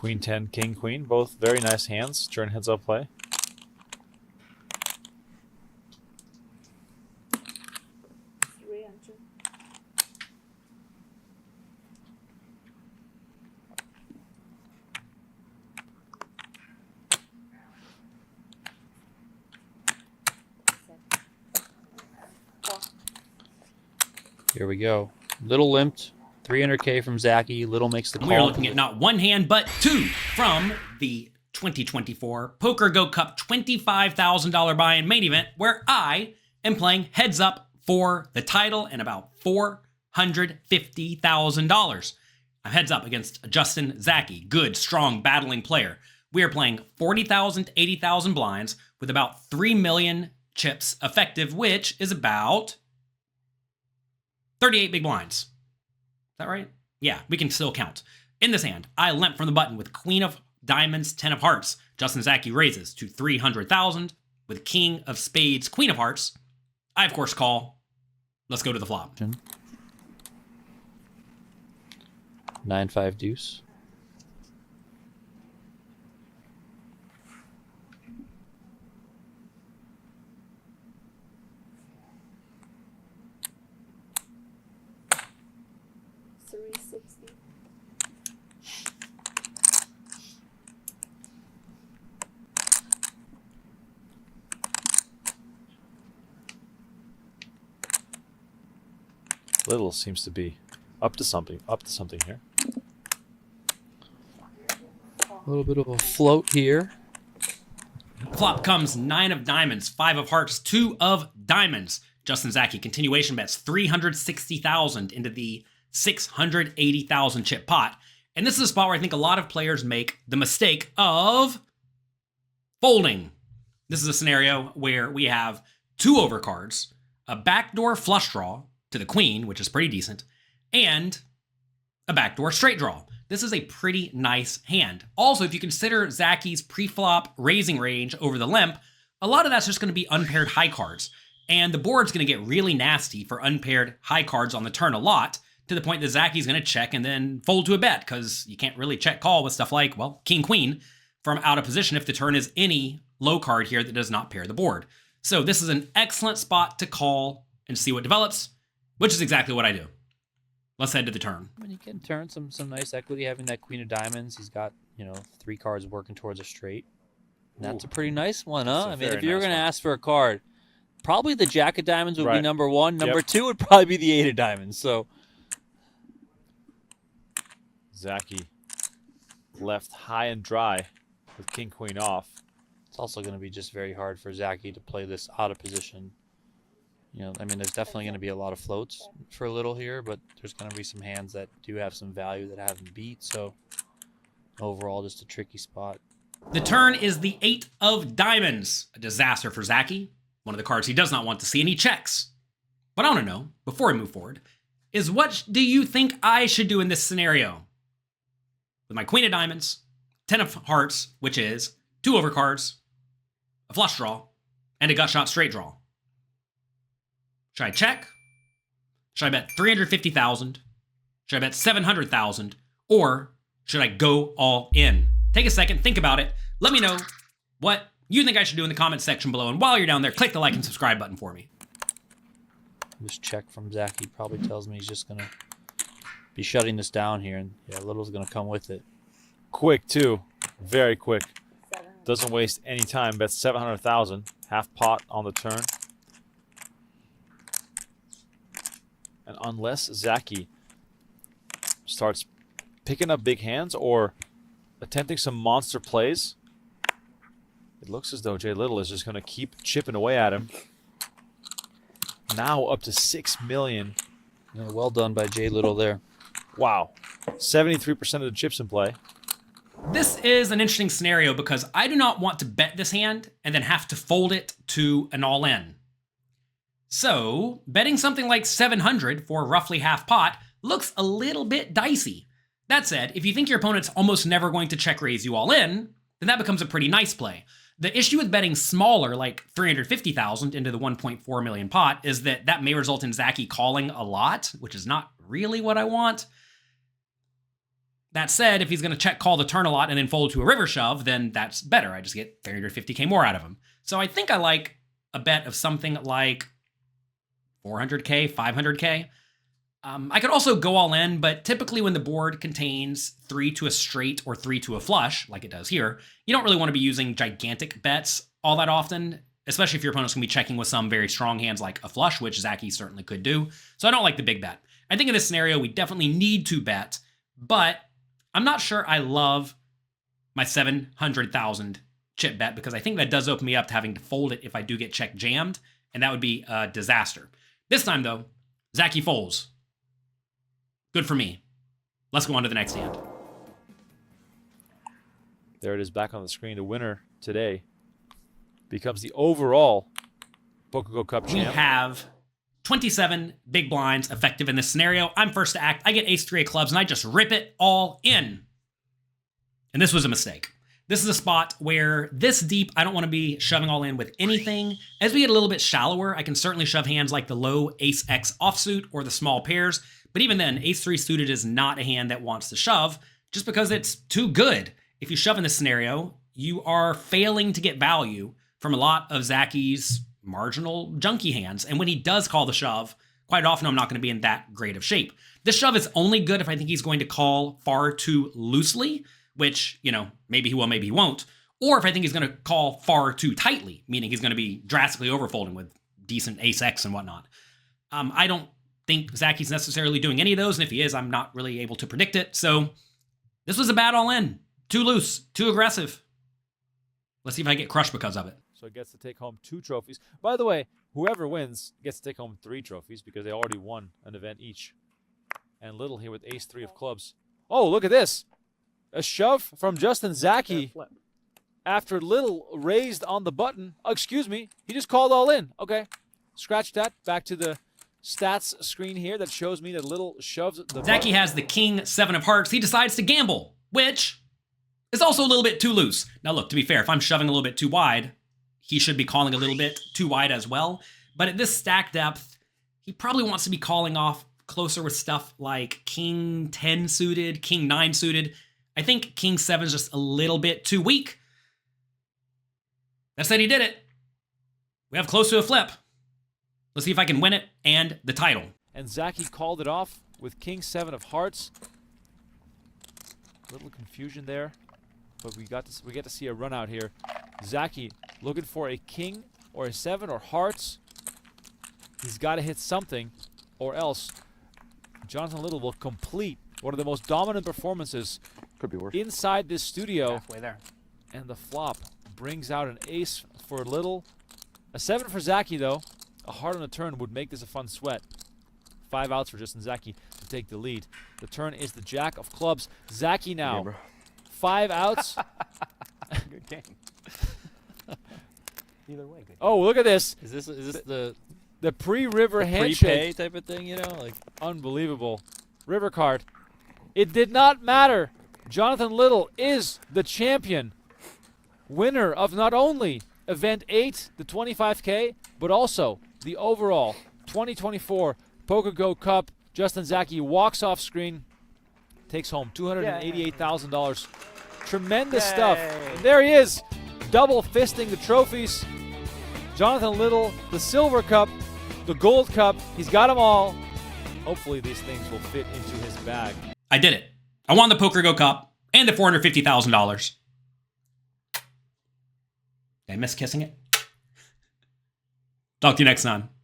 Queen 10, King Queen, both very nice hands during heads up play. Here we go. Little limped. 300K from Zaki. Little makes the call. We're looking at not one hand, but two from the 2024 PokerGo Cup $25,000 buy-in main event, where I am playing heads up for the title and about $450,000. I'm heads up against Justin Zaki, good, strong, battling player. We are playing 40,000 to 80,000 blinds with about 3 million chips effective, which is about 38 big blinds. Is that right? Yeah, we can still count. In this hand, I limp from the button with Queen of Diamonds, 10 of Hearts. Justin Zaki raises to 300,000 with King of Spades, Queen of Hearts. I, of course, call. Let's go to the flop. 9-5 deuce. Little seems to be up to something here. A little bit of a float here. Flop comes 9 of diamonds, 5 of hearts, 2 of diamonds. Justin Zaki continuation bets 360,000 into the 680,000 chip pot. And this is a spot where I think a lot of players make the mistake of folding. This is a scenario where we have 2 overcards, a backdoor flush draw to the queen, which is pretty decent, and a backdoor straight draw. This is a pretty nice hand. Also, if you consider Zaki's pre-flop raising range over the limp, a lot of that's just going to be unpaired high cards. And the board's going to get really nasty for unpaired high cards on the turn a lot, to the point that Zaki's going to check and then fold to a bet, because you can't really check call with stuff like, well, king, queen from out of position if the turn is any low card here that does not pair the board. So this is an excellent spot to call and see what develops, which is exactly what I do. Let's head to the turn. I mean, you can turn some nice equity having that Queen of Diamonds. He's got, 3 cards working towards a straight. And that's a pretty nice one, huh? I mean, if you're going to ask for a card, probably the Jack of Diamonds would be number 1. Number 2 would probably be the 8 of Diamonds. So Zaki left high and dry with king, queen off. It's also going to be just very hard for Zaki to play this out of position. I mean, there's definitely going to be a lot of floats for a little here, but there's going to be some hands that do have some value that haven't beat. So overall, just a tricky spot. The turn is the 8 of diamonds. A disaster for Zaki. One of the cards he does not want to see, and he checks. What I want to know, before we move forward, is what do you think I should do in this scenario? With my Queen of Diamonds, 10 of Hearts, which is 2 overcards, a flush draw, and a gut shot straight draw. Should I check? Should I bet 350,000? Should I bet 700,000? Or should I go all in? Take a second, think about it. Let me know what you think I should do in the comments section below. And while you're down there, click the like and subscribe button for me. This check from Zaki probably tells me he's just going to be shutting this down here. And yeah, Little's going to come with it. Quick, too. Very quick. Doesn't waste any time. Bets 700,000. Half pot on the turn. And unless Zaki starts picking up big hands or attempting some monster plays, it looks as though Jay Little is just going to keep chipping away at him. Now up to 6 million. Yeah, well done by Jay Little there. Wow. 73% of the chips in play. This is an interesting scenario because I do not want to bet this hand and then have to fold it to an all-in. So, betting something like 700 for roughly half pot looks a little bit dicey. That said, if you think your opponent's almost never going to check raise you all in, then that becomes a pretty nice play. The issue with betting smaller, like 350,000 into the 1.4 million pot, is that that may result in Zaki calling a lot, which is not really what I want. That said, if he's going to check call the turn a lot and then fold to a river shove, then that's better. I just get 350k more out of him. So I think I like a bet of something like 400k, 500k. I could also go all in, but typically when the board contains 3 to a straight or 3 to a flush, like it does here, you don't really want to be using gigantic bets all that often, especially if your opponent's going to be checking with some very strong hands like a flush, which Zaki certainly could do. So I don't like the big bet. I think in this scenario, we definitely need to bet, but I'm not sure I love my 700,000 chip bet because I think that does open me up to having to fold it if I do get check jammed, and that would be a disaster. This time, though, Zaki folds. Good for me. Let's go on to the next hand. There it is back on the screen. The winner today becomes the overall PokerGo Cup We champ. have 27 big blinds effective in this scenario. I'm first to act. I get ace-3 of clubs, and I just rip it all in. And this was a mistake. This is a spot where this deep, I don't want to be shoving all in with anything. As we get a little bit shallower, I can certainly shove hands like the low ace-X offsuit or the small pairs. But even then, ace-3 suited is not a hand that wants to shove just because it's too good. If you shove in this scenario, you are failing to get value from a lot of Zaki's marginal junky hands. And when he does call the shove, quite often I'm not going to be in that great of shape. This shove is only good if I think he's going to call far too loosely, which, you know, maybe he will, maybe he won't. Or if I think he's going to call far too tightly, meaning he's going to be drastically overfolding with decent ace-X and whatnot. I don't think Zaki's necessarily doing any of those, and if he is, I'm not really able to predict it. So this was a bad all-in. Too loose, too aggressive. Let's see if I get crushed because of it. So it gets to take home 2 trophies. By the way, whoever wins gets to take home 3 trophies because they already won an event each. And Little here with ace-3 of clubs. Oh, look at this. A shove from Justin Zaki after Little raised on the button. Oh, excuse me. He just called all in. Okay. Scratch that. Back to the stats screen here that shows me that Little shoves the Zaki has the king 7 of hearts. He decides to gamble, which is also a little bit too loose. Now look, to be fair, if I'm shoving a little bit too wide, he should be calling a little bit too wide as well. But at this stack depth, he probably wants to be calling off closer with stuff like king 10 suited, king 9 suited. I think king 7 is just a little bit too weak. That said, he did it. We have close to a flip. Let's see if I can win it and the title. And Zaki called it off with king 7 of hearts. Little confusion there, but we get to see a run out here. Zaki looking for a king or a 7 or hearts. He's got to hit something, or else Jonathan Little will complete one of the most dominant performances Could be worse. inside this studio. Halfway there. And the flop brings out an ace for Little. A 7 for Zaki, though. A heart on the turn would make this a fun sweat. 5 outs for Justin Zaki to take the lead. The turn is the jack of clubs. Zaki now. bro. 5 outs. Good game. Either way, good. Oh, look at this. Is this the The pre-river prepay handshake. type of thing, you know? Like, Unbelievable. River card. It did not matter. Jonathan Little is the champion. Winner of not only Event 8, the 25K, but also the overall 2024 PokerGo Cup. Justin Zaki walks off screen, takes home $288,000. Tremendous stuff. And there he is, double fisting the trophies. Jonathan Little, the silver cup, the gold cup. He's got them all. Hopefully these things will fit into his bag. I did it. I won the PokerGo Cup and the $450,000. Did I miss kissing it? Talk to you next time.